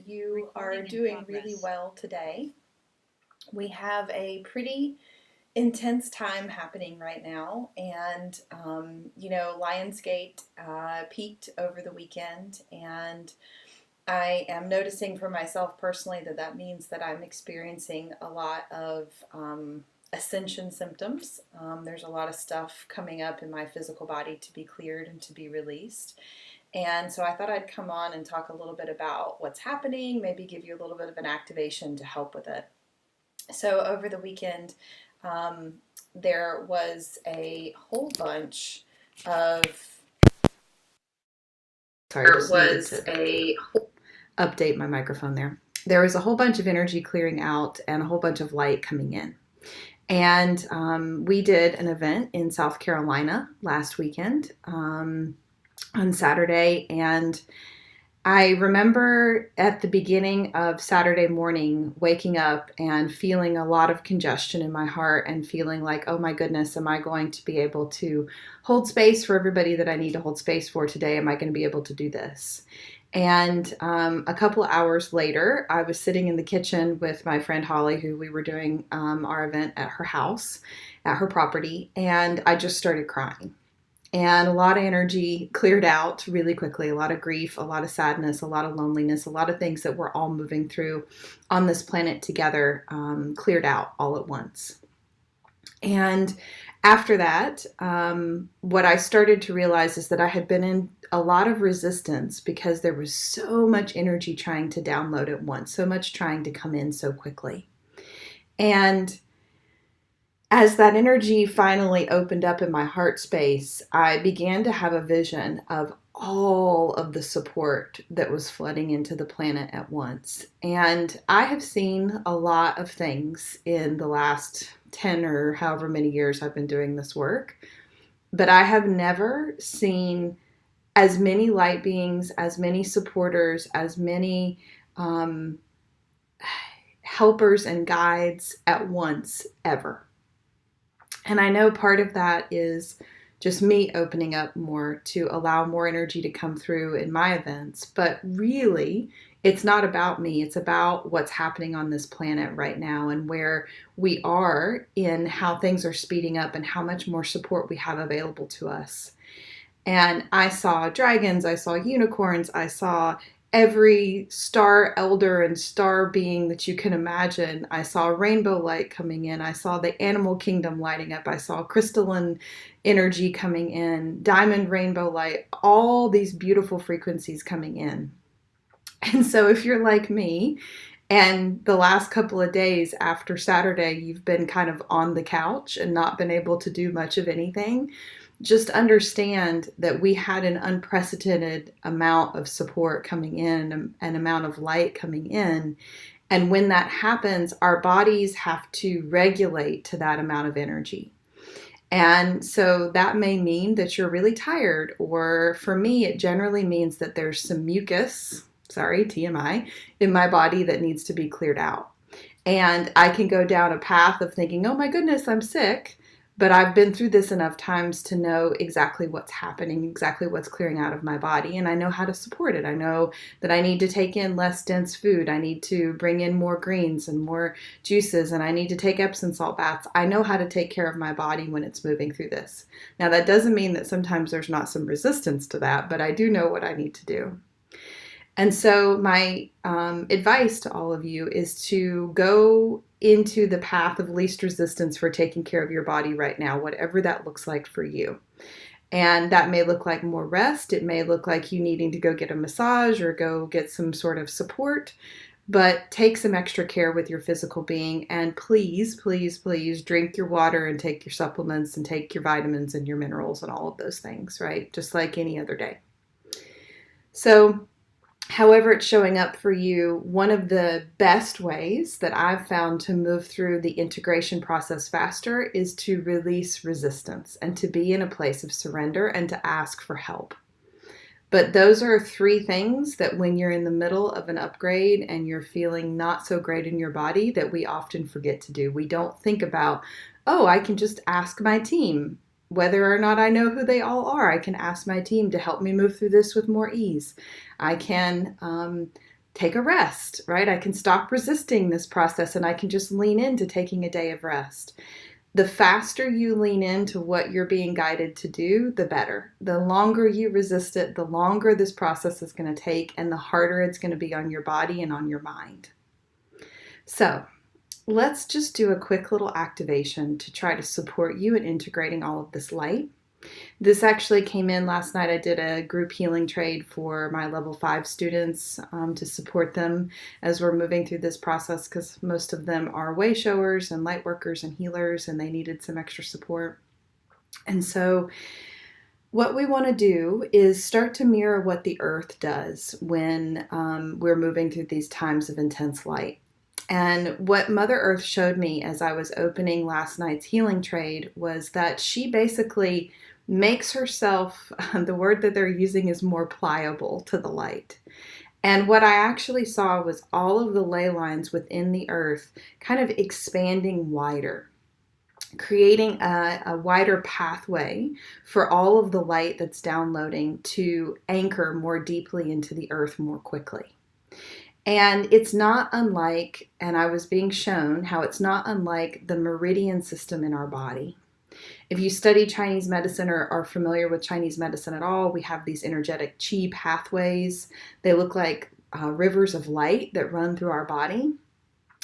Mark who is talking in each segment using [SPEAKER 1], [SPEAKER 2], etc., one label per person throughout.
[SPEAKER 1] you are doing really well today. We have a pretty intense time happening right now, and Lionsgate peaked over the weekend, and I am noticing for myself personally that means that I'm experiencing a lot of Ascension symptoms. There's a lot of stuff coming up in my physical body to be cleared and to be released. And so I thought I'd come on and talk a little bit about what's happening, maybe give you a little bit of an activation to help with it. So over the weekend, there was a whole bunch of. Sorry, there was a update my microphone there. There was a whole bunch of energy clearing out and a whole bunch of light coming in. And we did an event in South Carolina last weekend on Saturday. And I remember at the beginning of Saturday morning waking up and feeling a lot of congestion in my heart and feeling like, oh my goodness, am I going to be able to hold space for everybody that I need to hold space for today? Am I going to be able to do this? And a couple of hours later, I was sitting in the kitchen with my friend Holly, who we were doing our event at her house, at her property, and I just started crying. And a lot of energy cleared out really quickly, a lot of grief, a lot of sadness, a lot of loneliness, a lot of things that we're all moving through on this planet together cleared out all at once. And after that, what I started to realize is that I had been in a lot of resistance because there was so much energy trying to download at once, so much trying to come in so quickly. And as that energy finally opened up in my heart space, I began to have a vision of all of the support that was flooding into the planet at once. And I have seen a lot of things in the last 10 or however many years I've been doing this work, but I have never seen as many light beings, as many supporters, as many helpers and guides at once ever. And I know part of that is just me opening up more to allow more energy to come through in my events. But really, it's not about me. It's about what's happening on this planet right now and where we are in how things are speeding up and how much more support we have available to us. And I saw dragons, I saw unicorns, I saw every star elder and star being that you can imagine. I saw rainbow light coming in. I saw the animal kingdom lighting up. I saw crystalline energy coming in, diamond rainbow light, all these beautiful frequencies coming in. And so if you're like me, and the last couple of days after Saturday, you've been kind of on the couch and not been able to do much of anything, just understand that we had an unprecedented amount of support coming in, an amount of light coming in. And when that happens, our bodies have to regulate to that amount of energy. And so that may mean that you're really tired, or for me, it generally means that there's some mucus, sorry, TMI, in my body that needs to be cleared out. And I can go down a path of thinking, oh my goodness, I'm sick. But I've been through this enough times to know exactly what's happening, exactly what's clearing out of my body, and I know how to support it. I know that I need to take in less dense food. I need to bring in more greens and more juices, and I need to take Epsom salt baths. I know how to take care of my body when it's moving through this. Now, that doesn't mean that sometimes there's not some resistance to that, but I do know what I need to do. And so my advice to all of you is to go into the path of least resistance for taking care of your body right now, whatever that looks like for you. And that may look like more rest. It may look like you needing to go get a massage or go get some sort of support, but take some extra care with your physical being. And please, please, please drink your water and take your supplements and take your vitamins and your minerals and all of those things, right? Just like any other day. So however it's showing up for you, one of the best ways that I've found to move through the integration process faster is to release resistance and to be in a place of surrender and to ask for help. But those are three things that when you're in the middle of an upgrade and you're feeling not so great in your body, that we often forget to do. We don't think about, oh, I can just ask my team. Whether or not I know who they all are, I can ask my team to help me move through this with more ease. I can take a rest, right? I can stop resisting this process and I can just lean into taking a day of rest. The faster you lean into what you're being guided to do, the better. The longer you resist it, the longer this process is going to take, and the harder it's going to be on your body and on your mind. So let's just do a quick little activation to try to support you in integrating all of this light. This actually came in last night. I did a group healing trade for my level 5 students to support them as we're moving through this process, because most of them are way showers and light workers and healers, and they needed some extra support. And so what we want to do is start to mirror what the earth does when we're moving through these times of intense light. And what Mother Earth showed me as I was opening last night's healing trade was that she basically makes herself, the word that they're using is more pliable to the light. And what I actually saw was all of the ley lines within the earth kind of expanding wider, creating a wider pathway for all of the light that's downloading to anchor more deeply into the earth more quickly. And it's not unlike, and I was being shown how it's not unlike the meridian system in our body. If you study Chinese medicine or are familiar with Chinese medicine at all, we have these energetic qi pathways. They look like rivers of light that run through our body.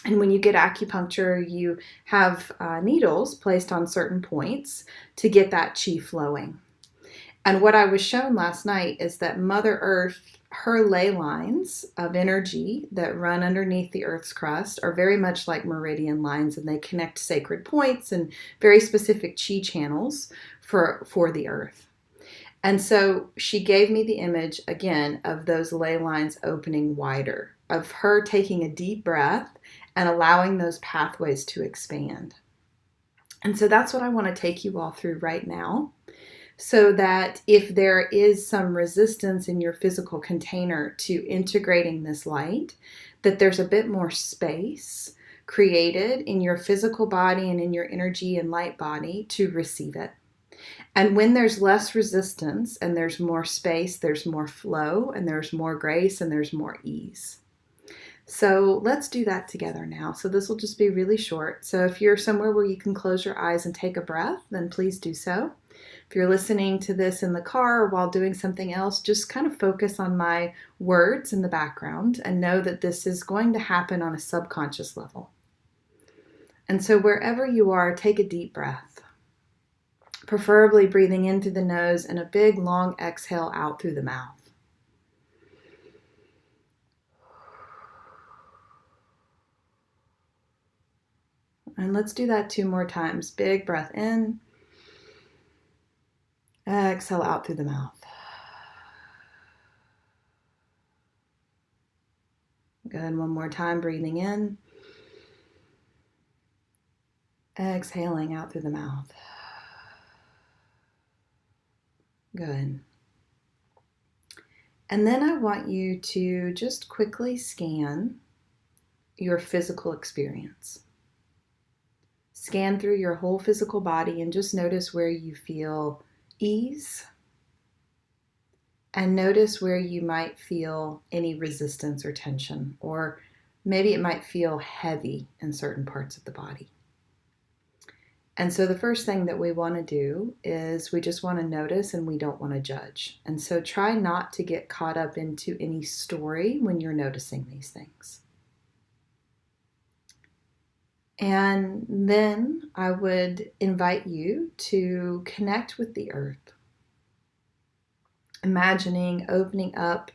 [SPEAKER 1] And when you get acupuncture, you have needles placed on certain points to get that qi flowing. And what I was shown last night is that Mother Earth, her ley lines of energy that run underneath the Earth's crust are very much like meridian lines, and they connect sacred points and very specific chi channels for the Earth. And so she gave me the image again of those ley lines opening wider, of her taking a deep breath and allowing those pathways to expand. And so that's what I want to take you all through right now, so that if there is some resistance in your physical container to integrating this light, that there's a bit more space created in your physical body and in your energy and light body to receive it. And when there's less resistance and there's more space, there's more flow and there's more grace and there's more ease. So let's do that together now. So this will just be really short. So if you're somewhere where you can close your eyes and take a breath, then please do so. If you're listening to this in the car or while doing something else, just kind of focus on my words in the background and know that this is going to happen on a subconscious level. And so wherever you are, take a deep breath, preferably breathing in through the nose and a big long exhale out through the mouth. And let's do that 2 more times. Big breath in. Exhale out through the mouth. Good. 1 more time, breathing in. Exhaling out through the mouth. Good. And then I want you to just quickly scan your physical experience. Scan through your whole physical body and just notice where you feel ease, and notice where you might feel any resistance or tension, or maybe it might feel heavy in certain parts of the body. And so the first thing that we want to do is we just want to notice, and we don't want to judge. And so try not to get caught up into any story when you're noticing these things. And then I would invite you to connect with the earth, imagining opening up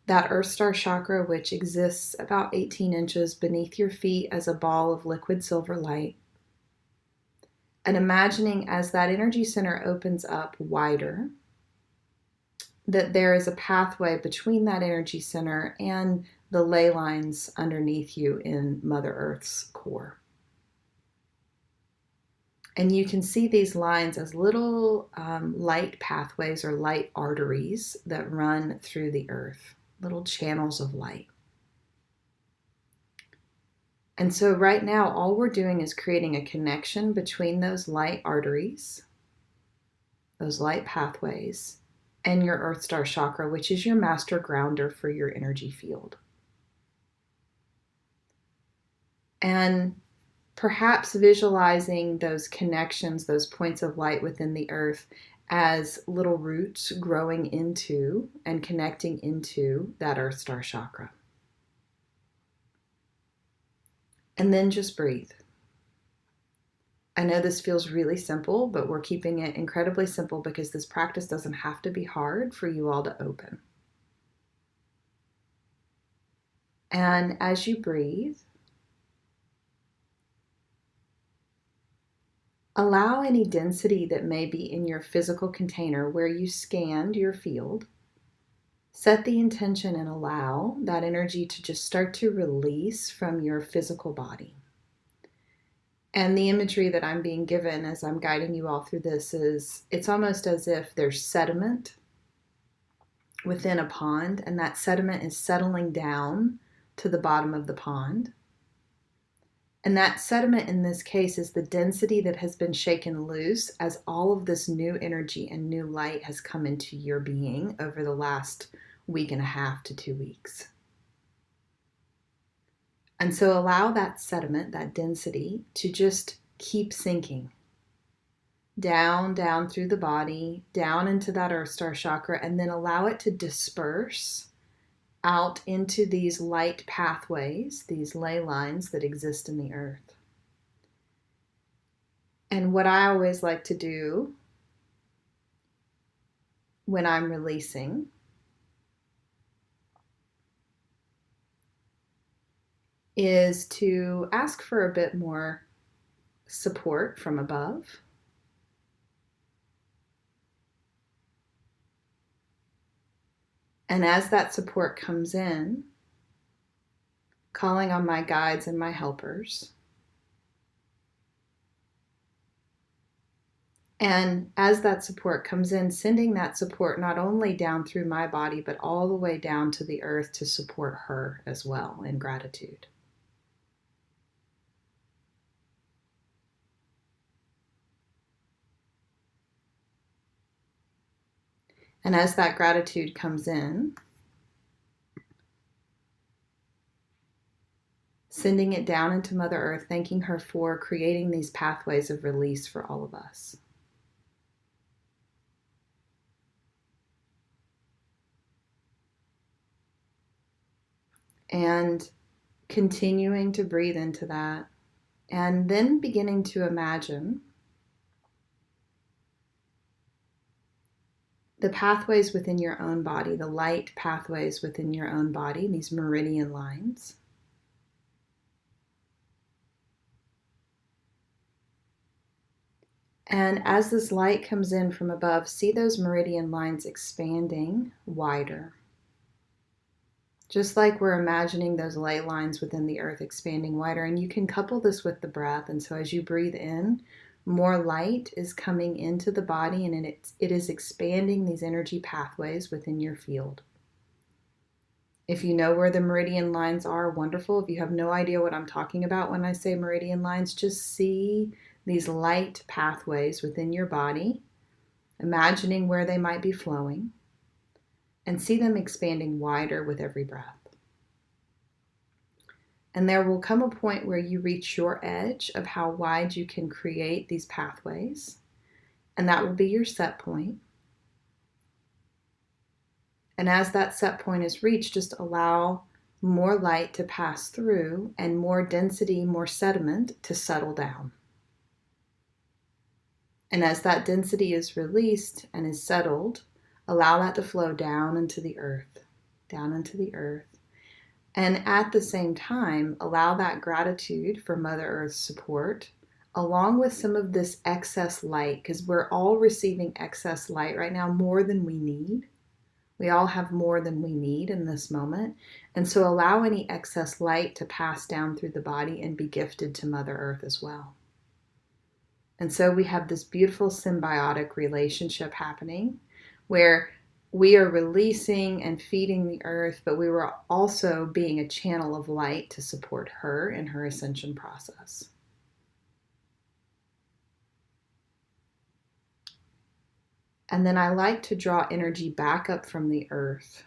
[SPEAKER 1] that Earth Star chakra, which exists about 18 inches beneath your feet as a ball of liquid silver light. And imagining as that energy center opens up wider, that there is a pathway between that energy center and the ley lines underneath you in Mother Earth's core. And you can see these lines as little light pathways or light arteries that run through the earth, little channels of light. And so right now, all we're doing is creating a connection between those light arteries, those light pathways, and your Earth Star chakra, which is your master grounder for your energy field. And perhaps visualizing those connections, those points of light within the earth as little roots growing into and connecting into that Earth Star chakra. And then just breathe. I know this feels really simple, but we're keeping it incredibly simple because this practice doesn't have to be hard for you all to open. And as you breathe, allow any density that may be in your physical container where you scanned your field. Set the intention and allow that energy to just start to release from your physical body. And the imagery that I'm being given as I'm guiding you all through this is it's almost as if there's sediment within a pond, and that sediment is settling down to the bottom of the pond. And that sediment in this case is the density that has been shaken loose as all of this new energy and new light has come into your being over the last week and a half to 2 weeks. And so allow that sediment, that density, to just keep sinking down, down through the body, down into that Earth Star chakra, and then allow it to disperse out into these light pathways, these ley lines that exist in the earth. And what I always like to do when I'm releasing is to ask for a bit more support from above. And as that support comes in, calling on my guides and my helpers. And as that support comes in, sending that support not only down through my body, but all the way down to the earth to support her as well in gratitude. And as that gratitude comes in, sending it down into Mother Earth, thanking her for creating these pathways of release for all of us. And continuing to breathe into that, and then beginning to imagine the pathways within your own body, the light pathways within your own body, these meridian lines. And as this light comes in from above, see those meridian lines expanding wider. Just like we're imagining those ley lines within the earth expanding wider. And you can couple this with the breath. And so as you breathe in, more light is coming into the body, and it is expanding these energy pathways within your field. If you know where the meridian lines are, wonderful. If you have no idea what I'm talking about when I say meridian lines, just see these light pathways within your body, imagining where they might be flowing, and see them expanding wider with every breath. And there will come a point where you reach your edge of how wide you can create these pathways, and that will be your set point. And as that set point is reached, just allow more light to pass through and more density, more sediment to settle down. And as that density is released and is settled, allow that to flow down into the earth, down into the earth. And at the same time, allow that gratitude for Mother Earth's support, along with some of this excess light, because we're all receiving excess light right now, more than we need. We all have more than we need in this moment. And so allow any excess light to pass down through the body and be gifted to Mother Earth as well. And so we have this beautiful symbiotic relationship happening where we are releasing and feeding the earth, but we were also being a channel of light to support her in her ascension process. And then I like to draw energy back up from the earth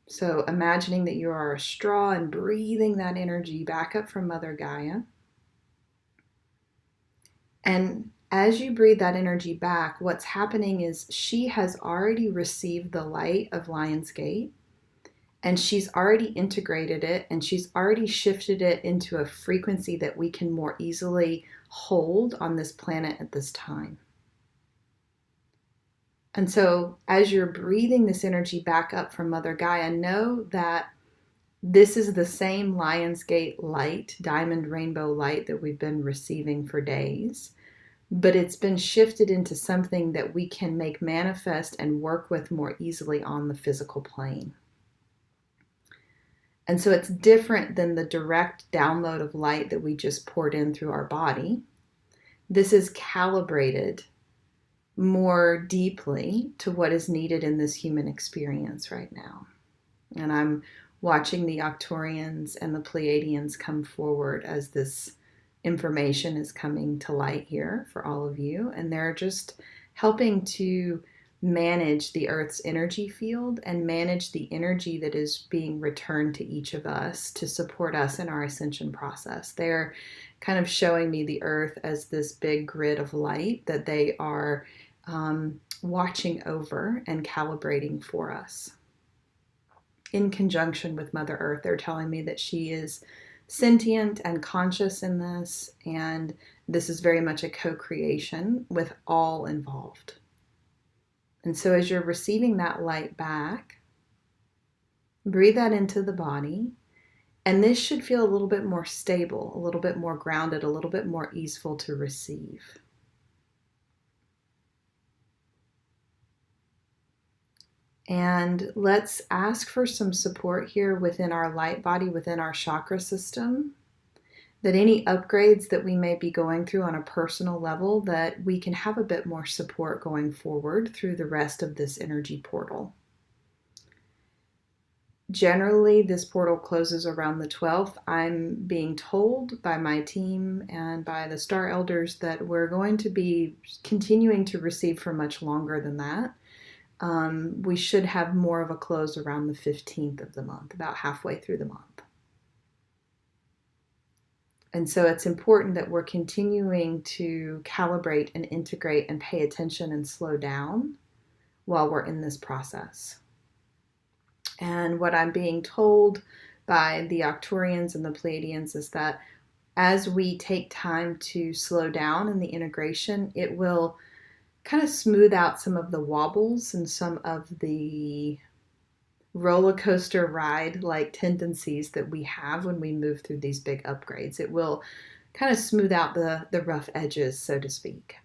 [SPEAKER 1] So imagining that you are a straw and breathing that energy back up from Mother Gaia. And as you breathe that energy back, what's happening is she has already received the light of Lion's Gate, and she's already integrated it, and she's already shifted it into a frequency that we can more easily hold on this planet at this time. And so as you're breathing this energy back up from Mother Gaia, know that this is the same Lion's Gate light, diamond rainbow light that we've been receiving for days, but it's been shifted into something that we can make manifest and work with more easily on the physical plane. And so it's different than the direct download of light that we just poured in through our body. This is calibrated more deeply to what is needed in this human experience right now. And I'm watching the Arcturians and the Pleiadians come forward as this information is coming to light here for all of you. And they're just helping to manage the Earth's energy field and manage the energy that is being returned to each of us to support us in our ascension process. They're kind of showing me the Earth as this big grid of light that they are watching over and calibrating for us. In conjunction with Mother Earth, they're telling me that she is sentient and conscious in this, and this is very much a co-creation with all involved. And so as you're receiving that light back, breathe that into the body, and this should feel a little bit more stable, a little bit more grounded, a little bit more easeful to receive. And let's ask for some support here within our light body, within our chakra system, that any upgrades that we may be going through on a personal level, that we can have a bit more support going forward through the rest of this energy portal. Generally, this portal closes around the 12th. I'm being told by my team and by the star elders that we're going to be continuing to receive for much longer than that. We should have more of a close around the 15th of the month, about halfway through the month. And so it's important that we're continuing to calibrate and integrate and pay attention and slow down while we're in this process. And what I'm being told by the Arcturians and the Pleiadians is that as we take time to slow down in the integration, it will kind of smooth out some of the wobbles and some of the roller coaster ride like tendencies that we have when we move through these big upgrades. It will kind of smooth out the rough edges, so to speak.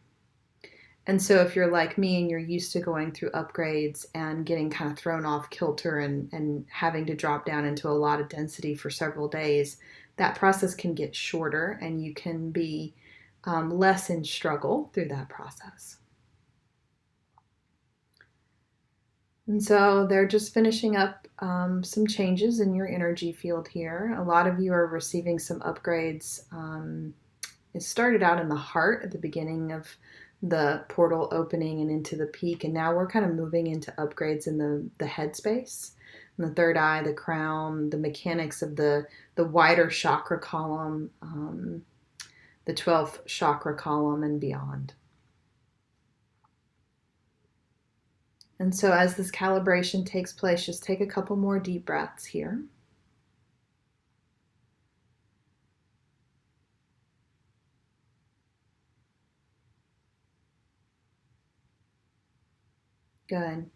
[SPEAKER 1] And so if you're like me and you're used to going through upgrades and getting kind of thrown off kilter and having to drop down into a lot of density for several days, that process can get shorter and you can be less in struggle through that process. And so they're just finishing up some changes in your energy field here. A lot of you are receiving some upgrades. It started out in the heart at the beginning of the portal opening and into the peak, and now we're kind of moving into upgrades in the head space, and the third eye, the crown, the mechanics of the wider chakra column, the 12th chakra column, and beyond. And so as this calibration takes place, just take a couple more deep breaths here. Good.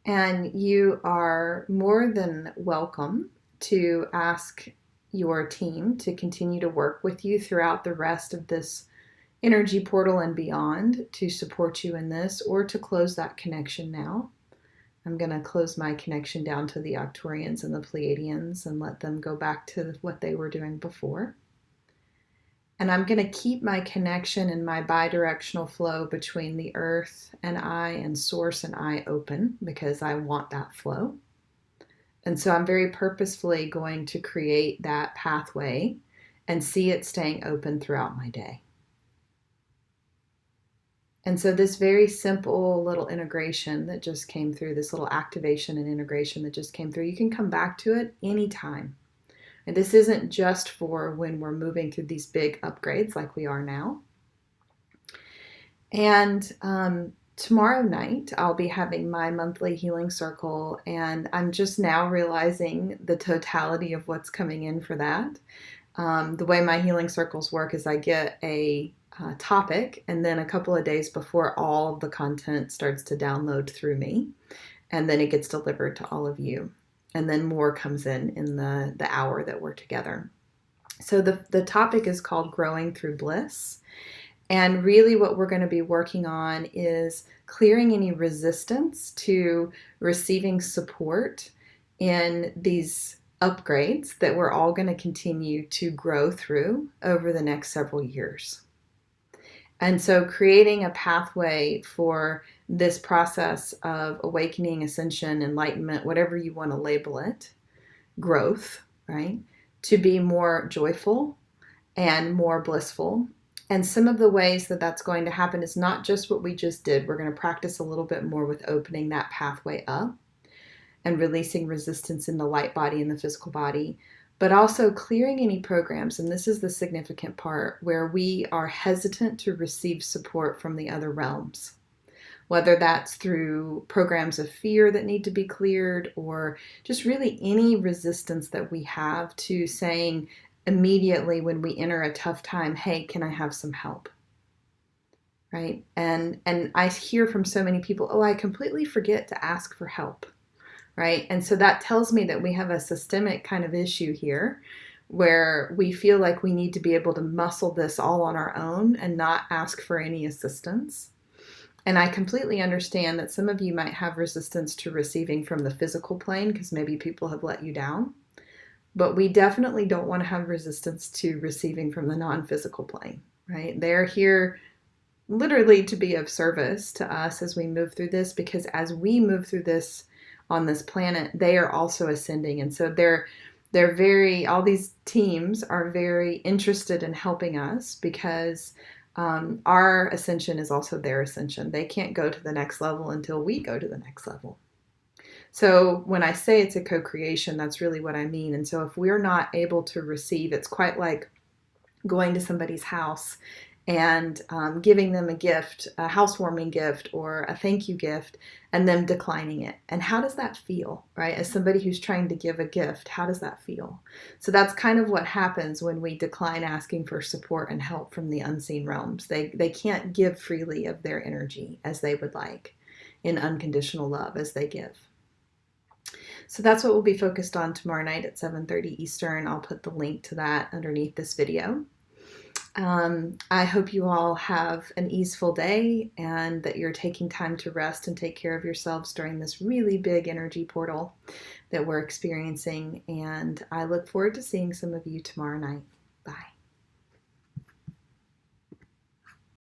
[SPEAKER 1] And you are more than welcome to ask your team to continue to work with you throughout the rest of this energy portal and beyond to support you in this, or to close that connection now. I'm going to close my connection down to the Arcturians and the Pleiadians and let them go back to what they were doing before. And I'm going to keep my connection and my bidirectional flow between the earth and I and source and I open because I want that flow. And so I'm very purposefully going to create that pathway and see it staying open throughout my day. And so this very simple little integration that just came through, this little activation and integration that just came through, you can come back to it anytime. And this isn't just for when we're moving through these big upgrades like we are now. And tomorrow night, I'll be having my monthly healing circle, and I'm just now realizing the totality of what's coming in for that. The way my healing circles work is I get a topic, and then a couple of days before, all of the content starts to download through me, and then it gets delivered to all of you. And then more comes in the hour that we're together. So the topic is called Growing Through Bliss. And really what we're going to be working on is clearing any resistance to receiving support in these upgrades that we're all going to continue to grow through over the next several years. And so creating a pathway for this process of awakening, ascension, enlightenment, whatever you want to label it, growth, right, to be more joyful and more blissful. And some of the ways that that's going to happen is not just what we just did. We're going to practice a little bit more with opening that pathway up and releasing resistance in the light body and the physical body, but also clearing any programs, and this is the significant part, where we are hesitant to receive support from the other realms. Whether that's through programs of fear that need to be cleared, or just really any resistance that we have to saying immediately when we enter a tough time, hey, can I have some help? Right? And I hear from so many people, oh, I completely forget to ask for help. Right? And so that tells me that we have a systemic kind of issue here where we feel like we need to be able to muscle this all on our own and not ask for any assistance. And I completely understand that some of you might have resistance to receiving from the physical plane because maybe people have let you down. But we definitely don't want to have resistance to receiving from the non-physical plane, right? They're here literally to be of service to us as we move through this, because as we move through this on this planet, they are also ascending. And so they're all these teams are very interested in helping us because our ascension is also their ascension. They can't go to the next level until we go to the next level. So when I say it's a co-creation, that's really what I mean. And so if we're not able to receive, it's quite like going to somebody's house and giving them a gift, a housewarming gift or a thank you gift, and them declining it. And how does that feel, right? As somebody who's trying to give a gift, how does that feel? So that's kind of what happens when we decline asking for support and help from the unseen realms. They can't give freely of their energy as they would like in unconditional love as they give. So that's what we'll be focused on tomorrow night at 7:30 Eastern. I'll put the link to that underneath this video. I hope you all have an easeful day and that you're taking time to rest and take care of yourselves during this really big energy portal that we're experiencing. And I look forward to seeing some of you tomorrow night. Bye.